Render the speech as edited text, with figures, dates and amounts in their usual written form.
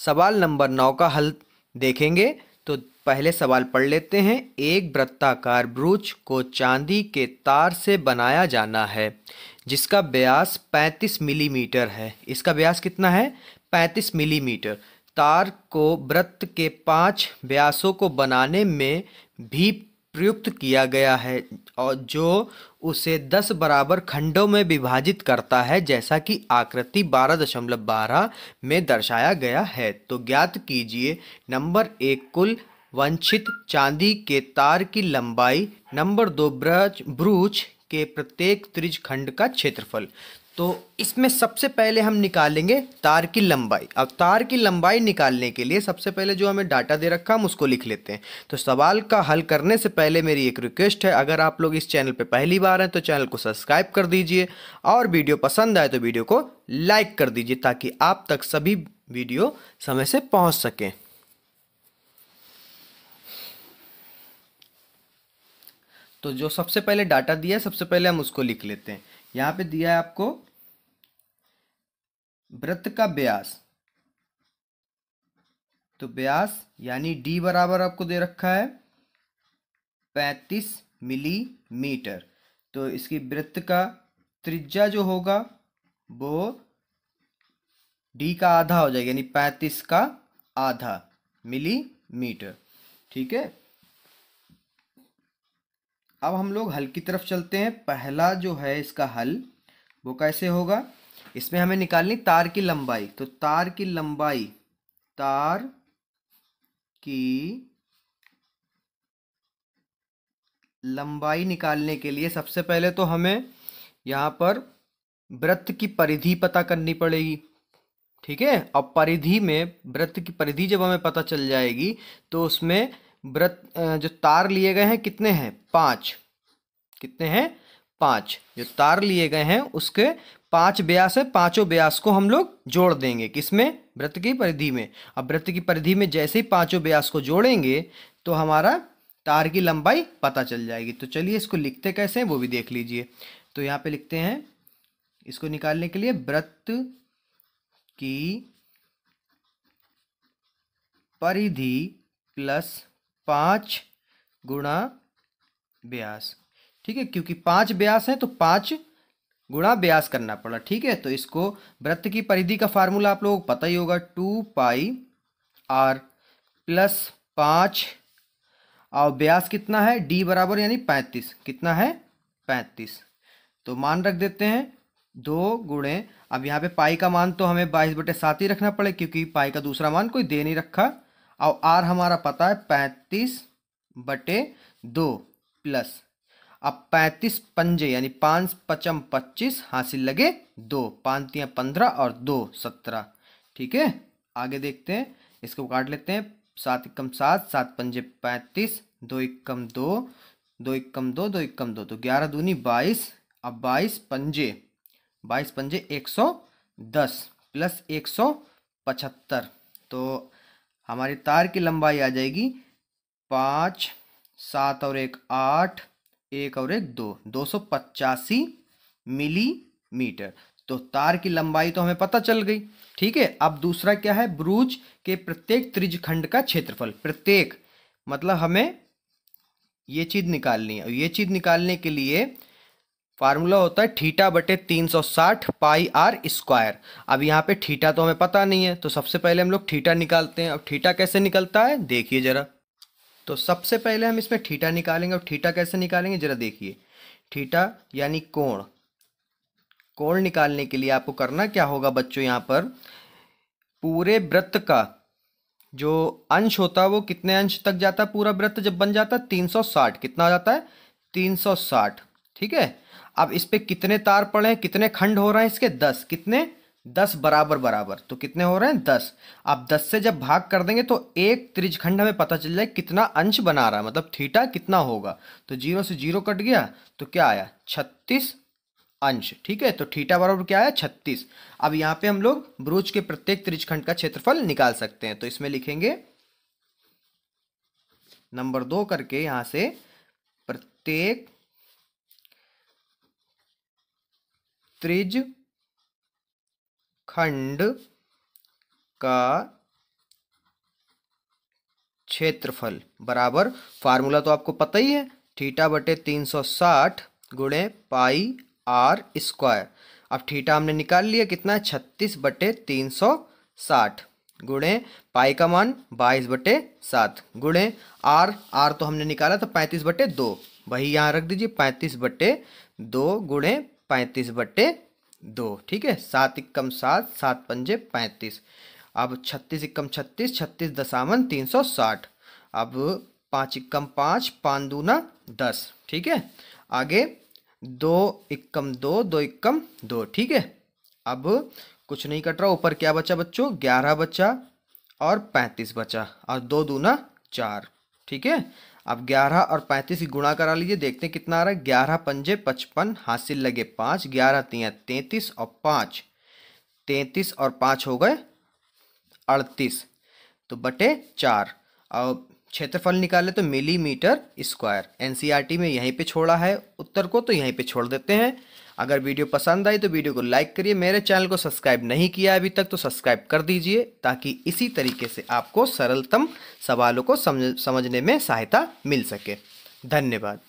सवाल नंबर 9 का हल देखेंगे। तो पहले सवाल पढ़ लेते हैं। एक वृत्ताकार ब्रूच को चांदी के तार से बनाया जाना है जिसका व्यास 35 मिलीमीटर है। इसका व्यास कितना है? 35 मिलीमीटर। तार को वृत्त के 5 व्यासों को बनाने में भी प्रयुक्त किया गया है और जो उसे 10 बराबर खंडों में विभाजित करता है जैसा कि आकृति 12.12 में दर्शाया गया है। तो ज्ञात कीजिए नंबर 1 कुल वांछित चांदी के तार की लंबाई, नंबर 2 ब्रूच के प्रत्येक त्रिज्य खंड का क्षेत्रफल। तो इसमें सबसे पहले हम निकालेंगे तार की लंबाई। अब तार की लंबाई निकालने के लिए सबसे पहले जो हमें डाटा दे रखा हम उसको लिख लेते हैं। तो सवाल का हल करने से पहले मेरी एक रिक्वेस्ट है, अगर आप लोग इस चैनल पे पहली बार हैं तो चैनल को सब्सक्राइब कर दीजिए और वीडियो पसंद आए तो वीडियो को लाइक कर दीजिए ताकि आप तक सभी वीडियो समय से पहुंच सकें। तो जो सबसे पहले डाटा दिया है सबसे पहले हम उसको लिख लेते हैं। यहाँ पे दिया है आपको वृत्त का व्यास। तो व्यास यानी डी बराबर आपको दे रखा है 35 मिलीमीटर। तो इसकी वृत्त का त्रिज्या जो होगा वो डी का आधा हो जाएगा यानी 35 का आधा मिलीमीटर। ठीक है, अब हम लोग हल की तरफ चलते हैं। पहला जो है इसका हल वो कैसे होगा, इसमें हमें निकालनी तार की लंबाई। तो तार की लंबाई निकालने के लिए सबसे पहले तो हमें यहाँ पर वृत्त की परिधि पता करनी पड़ेगी। ठीक है, अब परिधि में वृत्त की परिधि जब हमें पता चल जाएगी तो उसमें वृत्त जो तार लिए गए हैं कितने हैं? 5। कितने हैं? 5। जो तार लिए गए हैं उसके 5 व्यास है, पांचों व्यास को हम लोग जोड़ देंगे किसमें? वृत्त की परिधि में। अब वृत्त की परिधि में जैसे ही पांचों व्यास को जोड़ेंगे तो हमारा तार की लंबाई पता चल जाएगी। तो चलिए इसको लिखते कैसे हैं वो भी देख लीजिए। तो यहाँ पे लिखते हैं इसको निकालने के लिए वृत्त की परिधि प्लस 5 गुणा व्यास। ठीक है, क्योंकि 5 व्यास है तो 5 गुणा व्यास करना पड़ा। ठीक है, तो इसको वृत्त की परिधि का फार्मूला आप लोगों को पता ही होगा, 2 पाई आर प्लस 5 और व्यास कितना है? डी बराबर यानी 35। कितना है? 35। तो मान रख देते हैं 2 गुणे, अब यहाँ पे पाई का मान तो हमें 22/7 ही रखना पड़े क्योंकि पाई का दूसरा मान कोई दे नहीं रखा। और आर हमारा पता है 35/2 प्लस, अब 35 पंजे यानी 5 पचम 25, हासिल लगे 2, 5 तियां 15 और 2 17। ठीक है, आगे देखते हैं, इसको काट लेते हैं। 7 एकम 7, 7 पंजे 35, 2 एकम 2, 2 एकम 2, 2 एकम 2, तो 11 दूनी 22। अब 22 पंजे 110 प्लस 175, तो हमारी तार की लंबाई आ जाएगी 5, 7 और 1 8, 1 और 1 2, 285 मिलीमीटर। तो तार की लंबाई तो हमें पता चल गई। ठीक है, अब दूसरा क्या है? ब्रूच के प्रत्येक त्रिज्य खंड का क्षेत्रफल। प्रत्येक मतलब हमें ये चीज निकालनी है और ये चीज निकालने के लिए फार्मूला होता है थीटा बटे 360 पाई आर स्क्वायर। अब यहाँ पे थीटा तो हमें पता नहीं है तो सबसे पहले हम लोग थीटा निकालते हैं। अब थीटा कैसे निकलता है देखिए जरा। तो सबसे पहले हम इसमें थीटा निकालेंगे। और थीटा कैसे निकालेंगे जरा देखिए। थीटा यानी कोण। कोण निकालने के लिए आपको करना क्या होगा बच्चों, यहाँ पर पूरे वृत्त का जो अंश होता है वो कितने अंश तक जाता है? पूरा वृत्त जब बन जाता है 360। कितना आ जाता है? 360। ठीक है, अब इस पे कितने तार पड़े हैं, कितने खंड हो रहे हैं इसके? 10। कितने? 10 बराबर बराबर, तो कितने हो रहे हैं? 10। अब 10 से जब भाग कर देंगे तो एक त्रिज्यखंड हमें पता चल जाए कितना अंश बना रहा है, मतलब थीटा कितना होगा। तो 0 से 0 कट गया तो क्या आया? 36 अंश। ठीक है, तो थीटा बराबर क्या है? 36। अब यहाँ पे हम लोग ब्रूच के प्रत्येक त्रिज्यखंड का क्षेत्रफल निकाल सकते हैं। तो इसमें लिखेंगे नंबर 2 करके यहां से प्रत्येक त्रिज्य खंड का क्षेत्रफल बराबर, फार्मूला तो आपको पता ही है, थीटा बटे 360 गुणे पाई आर स्क्वायर। अब थीटा हमने निकाल लिया, कितना है 36 बटे 360 गुणे पाई का मान 22/7 गुणे आर, आर तो हमने निकाला था 35/2, वही यहाँ रख दीजिए 35/2 गुणे 35/2। ठीक है, 7 एकम 7, 7 पंजे 35। अब 36 एकम 36, 36 दशामन 360। अब 5 एकम 5, 5 दूना 10। ठीक है, आगे 2 एकम 2, 2 एकम 2। ठीक है, अब कुछ नहीं कट रहा, ऊपर क्या बचा बच्चों, 11 बचा और 35 बचा, और 2 दूना 4। ठीक है, अब 11 और 35 की गुणा करा लीजिए, देखते हैं कितना आ रहा है। 11 पंजे 55, हासिल लगे 5, 11 तिया 33 और 5, 33 और 5 हो गए 38, तो बटे 4। और क्षेत्रफल निकाले तो मिलीमीटर स्क्वायर। एनसीईआरटी में यहीं पे छोड़ा है उत्तर को, तो यहीं पे छोड़ देते हैं। अगर वीडियो पसंद आई तो वीडियो को लाइक करिए, मेरे चैनल को सब्सक्राइब नहीं किया अभी तक तो सब्सक्राइब कर दीजिए, ताकि इसी तरीके से आपको सरलतम सवालों को समझने में सहायता मिल सके। धन्यवाद।